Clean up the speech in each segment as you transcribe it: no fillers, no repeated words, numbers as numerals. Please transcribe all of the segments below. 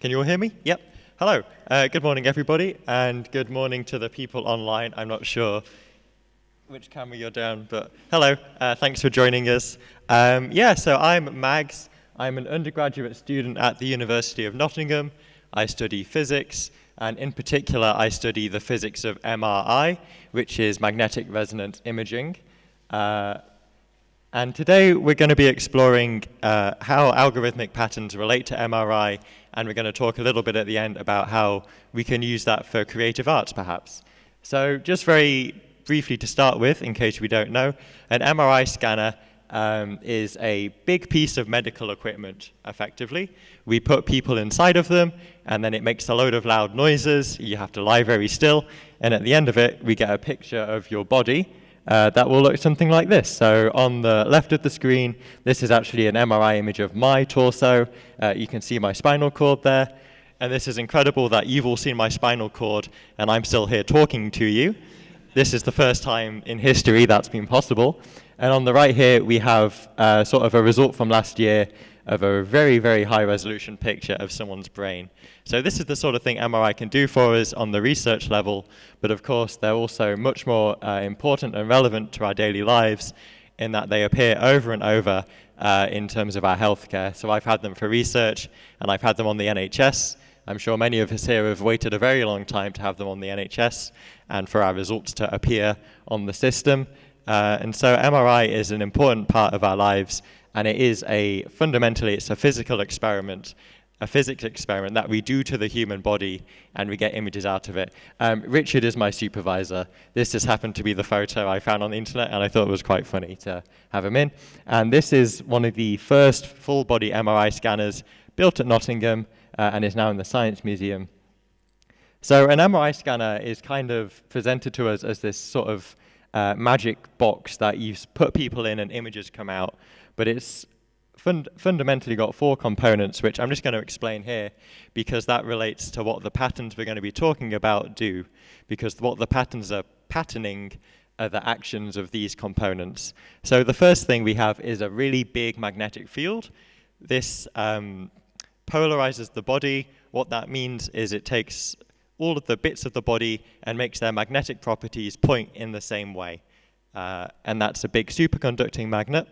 Can you all hear me? Yep. Hello. Good morning, everybody, and good morning to the people online. I'm not sure which camera you're down, but hello. Thanks for joining us. So I'm Mags. I'm an undergraduate student at the University of Nottingham. I study physics, and in particular, I study the physics of MRI, which is magnetic resonance imaging. And today we're going to be exploring how algorithmic patterns relate to MRI, and we're going to talk a little bit at the end about how we can use that for creative arts, perhaps. So just very briefly to start with, in case we don't know, an MRI scanner is a big piece of medical equipment, effectively. We put people inside of them, and then it makes a load of loud noises. You have to lie very still, and at the end of it, we get a picture of your body. That will look something like this. So on the left of the screen, this is actually an MRI image of my torso. You can see my spinal cord there. And this is incredible that you've all seen my spinal cord, and I'm still here talking to you. This is the first time in history that's been possible. And on the right here, we have sort of a result from last year of a very, very high resolution picture of someone's brain. So this is the sort of thing MRI can do for us on the research level, but of course they're also much more important and relevant to our daily lives in that they appear over and over in terms of our healthcare. So I've had them for research, and I've had them on the NHS. I'm sure many of us here have waited a very long time to have them on the NHS and for our results to appear on the system. And so MRI is an important part of our lives, and it is fundamentally it's a physical experiment, a physics experiment that we do to the human body, and we get images out of it. Richard is my supervisor. This just happened to be the photo I found on the internet, and I thought it was quite funny to have him in. And this is one of the first full-body MRI scanners built at Nottingham, and is now in the Science Museum. So an MRI scanner is kind of presented to us as this sort of magic box that you put people in and images come out, but it's fundamentally got four components, which I'm just going to explain here because that relates to what the patterns we're going to be talking about do, because what the patterns are patterning are the actions of these components. So the first thing we have is a really big magnetic field. This polarizes the body. What that means is it takes all of the bits of the body and makes their magnetic properties point in the same way. And that's a big superconducting magnet.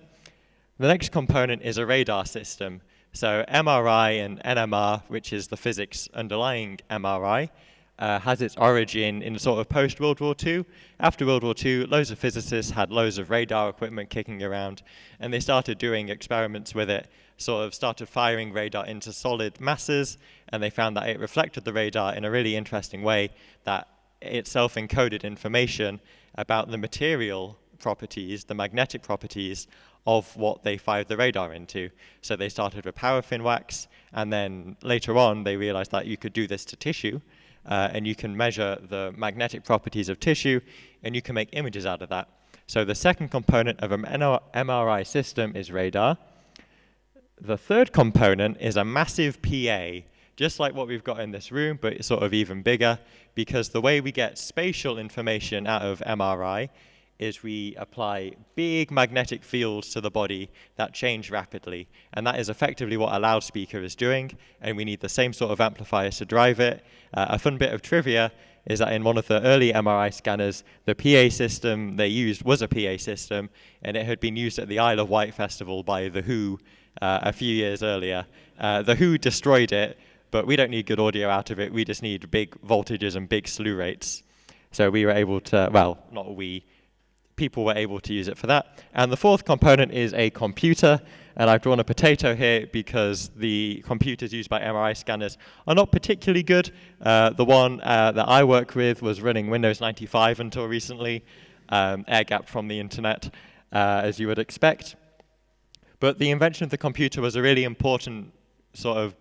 The next component is a radar system. So MRI and NMR, which is the physics underlying MRI, has its origin in sort of post-World War II. After World War II, loads of physicists had loads of radar equipment kicking around, and they started doing experiments with it, sort of started firing radar into solid masses, and they found that it reflected the radar in a really interesting way, that it itself encoded information about the material properties, the magnetic properties of what they fired the radar into. So they started with paraffin wax, and then later on they realized that you could do this to tissue, and you can measure the magnetic properties of tissue, and you can make images out of that. So the second component of an MRI system is radar. The third component is a massive PA, just like what we've got in this room, but it's sort of even bigger, because the way we get spatial information out of MRI is we apply big magnetic fields to the body that change rapidly. And that is effectively what a loudspeaker is doing, and we need the same sort of amplifiers to drive it. A fun bit of trivia is that in one of the early MRI scanners, the PA system they used was a PA system, and it had been used at the Isle of Wight Festival by The Who a few years earlier. The Who destroyed it, but we don't need good audio out of it. We just need big voltages and big slew rates. So we were able to, well, not we, people were able to use it for that. And the fourth component is a computer, and I've drawn a potato here because the computers used by MRI scanners are not particularly good. The one that I work with was running Windows 95 until recently, air-gapped from the internet, as you would expect. But the invention of the computer was a really important sort of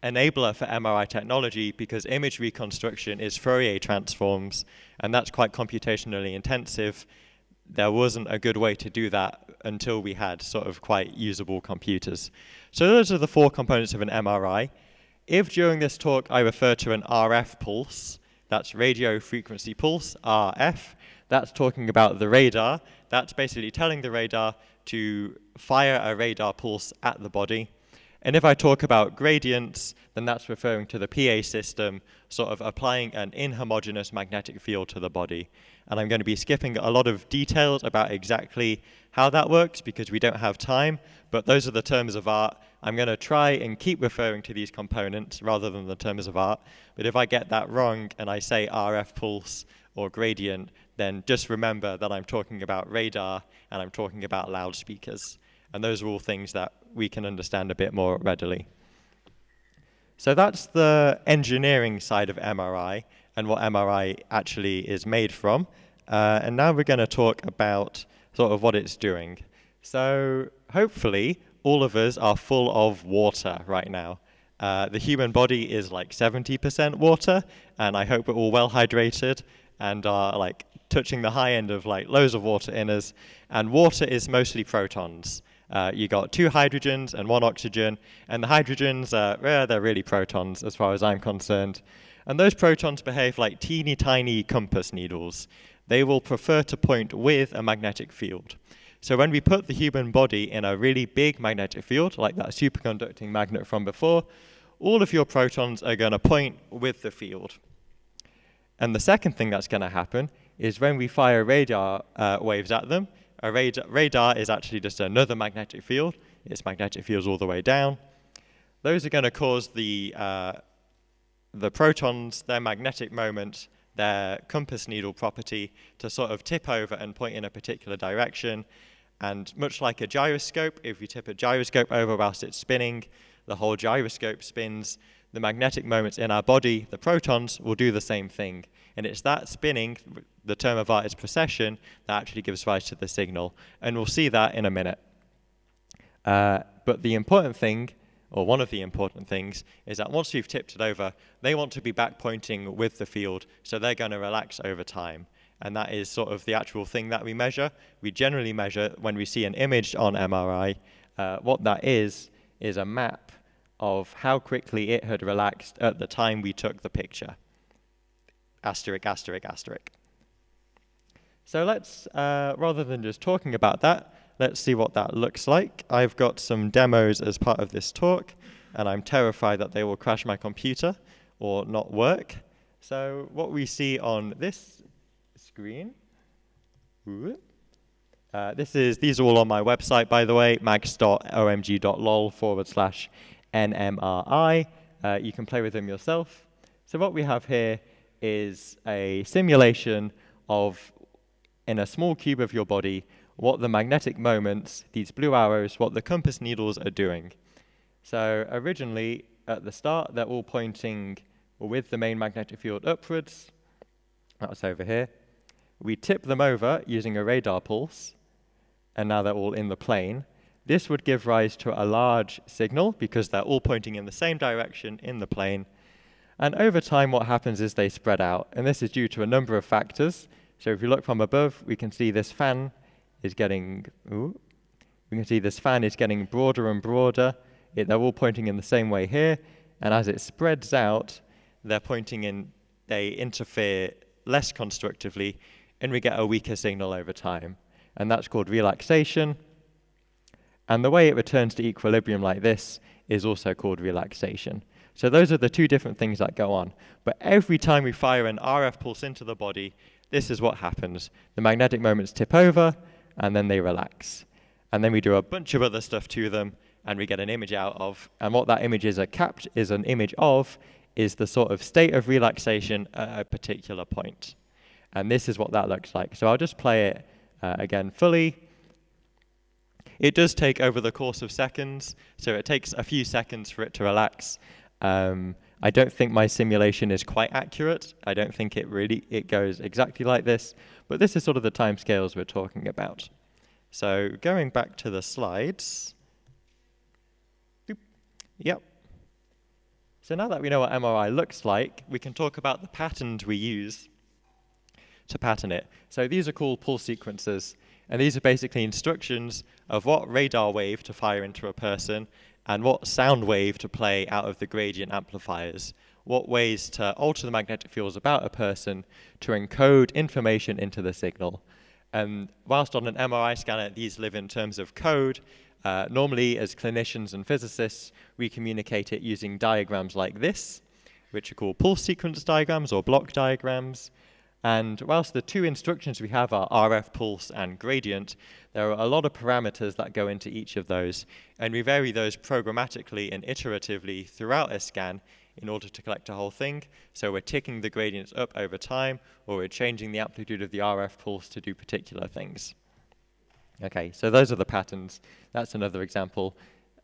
enabler for MRI technology, because image reconstruction is Fourier transforms, and that's quite computationally intensive. There wasn't a good way to do that until we had sort of quite usable computers. So those are the four components of an MRI. If during this talk I refer to an RF pulse, that's radio frequency pulse, RF, that's talking about the radar. That's basically telling the radar to fire a radar pulse at the body. And if I talk about gradients, then that's referring to the PA system sort of applying an inhomogeneous magnetic field to the body. And I'm going to be skipping a lot of details about exactly how that works because we don't have time, but those are the terms of art. I'm going to try and keep referring to these components rather than the terms of art, but if I get that wrong and I say RF pulse or gradient, then just remember that I'm talking about radar and I'm talking about loudspeakers. And those are all things that we can understand a bit more readily. So that's the engineering side of MRI and what MRI actually is made from. And now we're going to talk about sort of what it's doing. So hopefully all of us are full of water right now. The human body is like 70% water, and I hope we're all well hydrated and are like touching the high end of like loads of water in us. And water is mostly protons. You got 2 hydrogens and 1 oxygen, and the hydrogens, they're really protons as far as I'm concerned. And those protons behave like teeny tiny compass needles. They will prefer to point with a magnetic field. So when we put the human body in a really big magnetic field, like that superconducting magnet from before, all of your protons are going to point with the field. And the second thing that's going to happen is when we fire radar waves at them, a radar is actually just another magnetic field. Its magnetic field's all the way down. Those are going to cause the protons, their magnetic moment, their compass needle property to sort of tip over and point in a particular direction. And much like a gyroscope, if you tip a gyroscope over whilst it's spinning, the whole gyroscope spins. The magnetic moments in our body, the protons, will do the same thing. And it's that spinning, the term of art is precession, that actually gives rise to the signal. And we'll see that in a minute. But the important thing, or one of the important things, is that once we've tipped it over, they want to be back pointing with the field, so they're going to relax over time. And that is sort of the actual thing that we measure. We generally measure, when we see an image on MRI, what that is a map of how quickly it had relaxed at the time we took the picture. Asterisk, asterisk, asterisk. So let's, rather than just talking about that, let's see what that looks like. I've got some demos as part of this talk, and I'm terrified that they will crash my computer or not work. So what we see on this screen, these are all on my website, by the way, max.omg.lol/NMRI. You can play with them yourself. So what we have here is a simulation of, in a small cube of your body, what the magnetic moments, these blue arrows, what the compass needles are doing. So originally, at the start, they're all pointing with the main magnetic field upwards. That's over here. We tip them over using a radar pulse, and now they're all in the plane. This would give rise to a large signal because they're all pointing in the same direction in the plane. And over time, what happens is they spread out, and this is due to a number of factors. So if you look from above, we can see this fan is getting, broader and broader. They're all pointing in the same way here, and as it spreads out, they're pointing in, they interfere less constructively, and we get a weaker signal over time. And that's called relaxation. And the way it returns to equilibrium like this is also called relaxation. So those are the two different things that go on. But every time we fire an RF pulse into the body, this is what happens. The magnetic moments tip over, and then they relax. And then we do a bunch of other stuff to them, and we get an image out of. And what that image is an image of is the sort of state of relaxation at a particular point. And this is what that looks like. So I'll just play it again fully. It does take over the course of seconds, so it takes a few seconds for it to relax. I don't think my simulation is quite accurate. I don't think it goes exactly like this, but this is sort of the timescales we're talking about. So going back to the slides. Yep. So now that we know what MRI looks like, we can talk about the patterns we use to pattern it. So these are called pulse sequences, and these are basically instructions of what radar wave to fire into a person and what sound wave to play out of the gradient amplifiers, what ways to alter the magnetic fields about a person to encode information into the signal. And whilst on an MRI scanner, these live in terms of code, Normally, as clinicians and physicists, we communicate it using diagrams like this, which are called pulse sequence diagrams or block diagrams. And whilst the two instructions we have are RF pulse and gradient, there are a lot of parameters that go into each of those, and we vary those programmatically and iteratively throughout a scan in order to collect a whole thing. So we're ticking the gradients up over time, or we're changing the amplitude of the RF pulse to do particular things. Okay, so those are the patterns. That's another example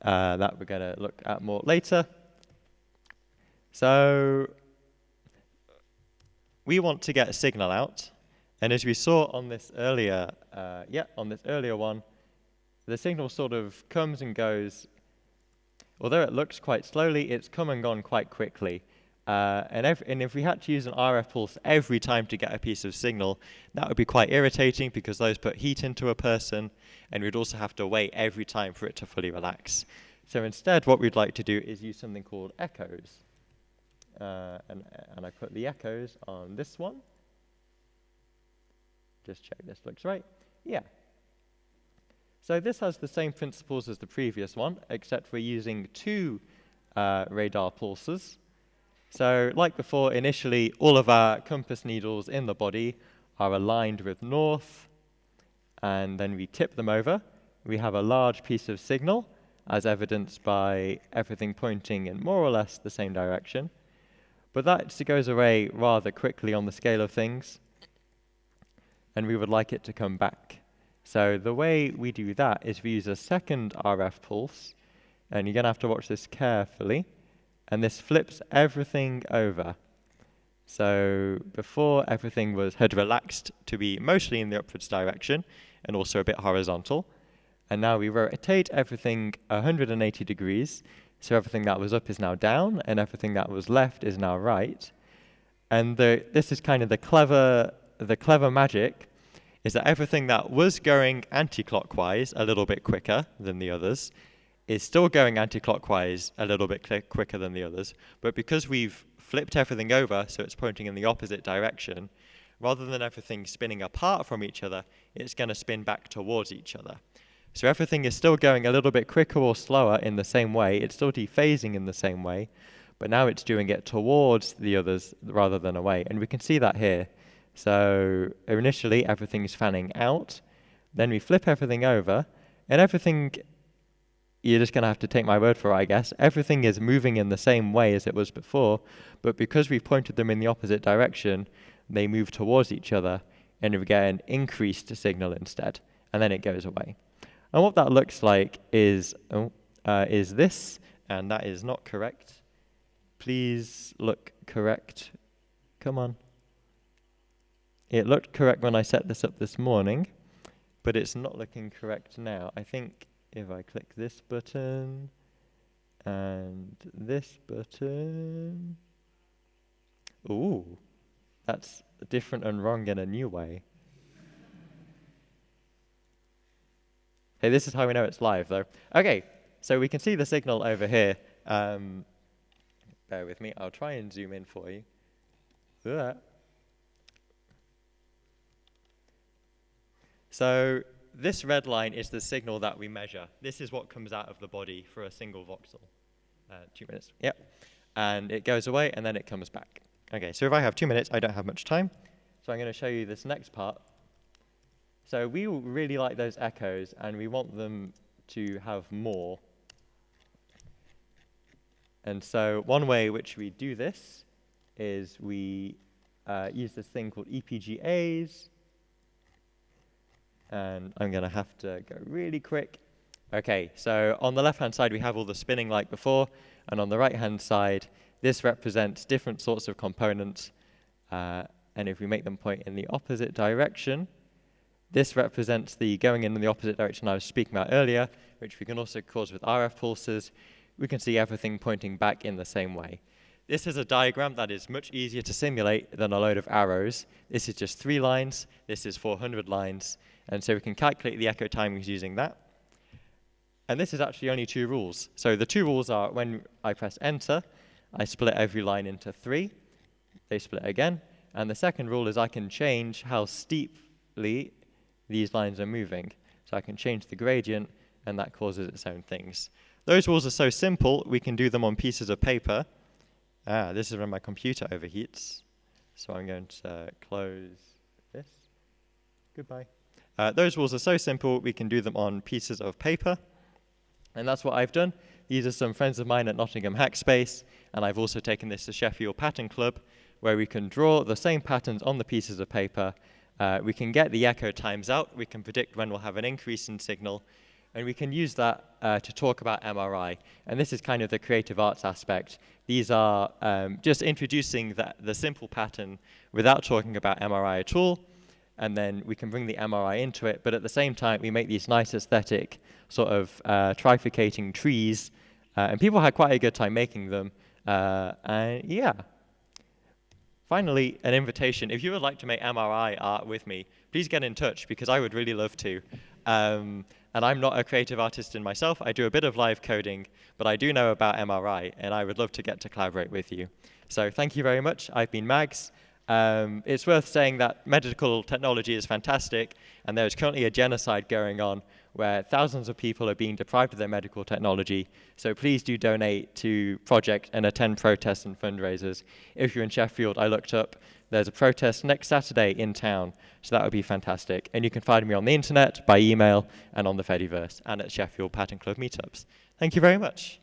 that we're going to look at more later. So we want to get a signal out, and as we saw on this earlier, one, the signal sort of comes and goes. Although it looks quite slowly, it's come and gone quite quickly. And if we had to use an RF pulse every time to get a piece of signal, that would be quite irritating because those put heat into a person, and we'd also have to wait every time for it to fully relax. So instead, what we'd like to do is use something called echoes. And I put the echoes on this one. Just check this looks right. Yeah. So this has the same principles as the previous one, except we're using two radar pulses. So like before, initially, all of our compass needles in the body are aligned with north, and then we tip them over. We have a large piece of signal, as evidenced by everything pointing in more or less the same direction. But that goes away rather quickly on the scale of things, and we would like it to come back. So the way we do that is we use a second RF pulse, and you're going to have to watch this carefully, and this flips everything over. So before, everything had relaxed to be mostly in the upwards direction and also a bit horizontal, and now we rotate everything 180 degrees. So everything that was up is now down, and everything that was left is now right. And this is kind of the clever magic, is that everything that was going anti-clockwise a little bit quicker than the others is still going anti-clockwise a little bit quicker than the others. But because we've flipped everything over, so it's pointing in the opposite direction, rather than everything spinning apart from each other, it's going to spin back towards each other. So everything is still going a little bit quicker or slower in the same way. It's still dephasing in the same way, but now it's doing it towards the others rather than away. And we can see that here. So initially, everything is fanning out. Then we flip everything over, and everything, you're just going to have to take my word for it, I guess. Everything is moving in the same way as it was before, but because we've pointed them in the opposite direction, they move towards each other, and we get an increased signal instead, and then it goes away. And what that looks like is this, and that is not correct. Please look correct. Come on. It looked correct when I set this up this morning, but it's not looking correct now. I think if I click this button and this button, ooh, that's different and wrong in a new way. Hey, this is how we know it's live, though. Okay, so we can see the signal over here. Bear with me. I'll try and zoom in for you. So this red line is the signal that we measure. This is what comes out of the body for a single voxel. 2 minutes. Yep. And it goes away, and then it comes back. Okay, so if I have 2 minutes, I don't have much time. So I'm going to show you this next part. So we really like those echoes, and we want them to have more. And so one way which we do this is we use this thing called EPGAs. And I'm going to have to go really quick. Okay, so on the left-hand side, we have all the spinning like before. And on the right-hand side, this represents different sorts of components. And if we make them point in the opposite direction, this represents the going in the opposite direction I was speaking about earlier, which we can also cause with RF pulses. We can see everything pointing back in the same way. This is a diagram that is much easier to simulate than a load of arrows. This is just 3 lines. This is 400 lines. And so we can calculate the echo timings using that. And this is actually only 2 rules. So the 2 rules are when I press enter, I split every line into 3. They split again. And the second rule is I can change how steeply these lines are moving. So I can change the gradient, and that causes its own things. Those rules are so simple, we can do them on pieces of paper. This is when my computer overheats. So I'm going to close this. Goodbye. Those rules are so simple, we can do them on pieces of paper. And that's what I've done. These are some friends of mine at Nottingham Hackspace, and I've also taken this to Sheffield Pattern Club, where we can draw the same patterns on the pieces of paper. We can get the echo times out. We can predict when we'll have an increase in signal. And we can use that to talk about MRI. And this is kind of the creative arts aspect. These are just introducing the simple pattern without talking about MRI at all. And then we can bring the MRI into it. But at the same time, we make these nice aesthetic sort of trifurcating trees. And people had quite a good time making them. And yeah. Finally, an invitation. If you would like to make MRI art with me, please get in touch, because I would really love to. And I'm not a creative artist in myself. I do a bit of live coding, but I do know about MRI, and I would love to get to collaborate with you. So thank you very much. I've been Mags. It's worth saying that medical technology is fantastic, and there's currently a genocide going on where thousands of people are being deprived of their medical technology. So please do donate to project and attend protests and fundraisers. If you're in Sheffield, I looked up, there's a protest next Saturday in town, so that would be fantastic. And you can find me on the internet, by email, and on the Fediverse, and at Sheffield Pattern Club meetups. Thank you very much.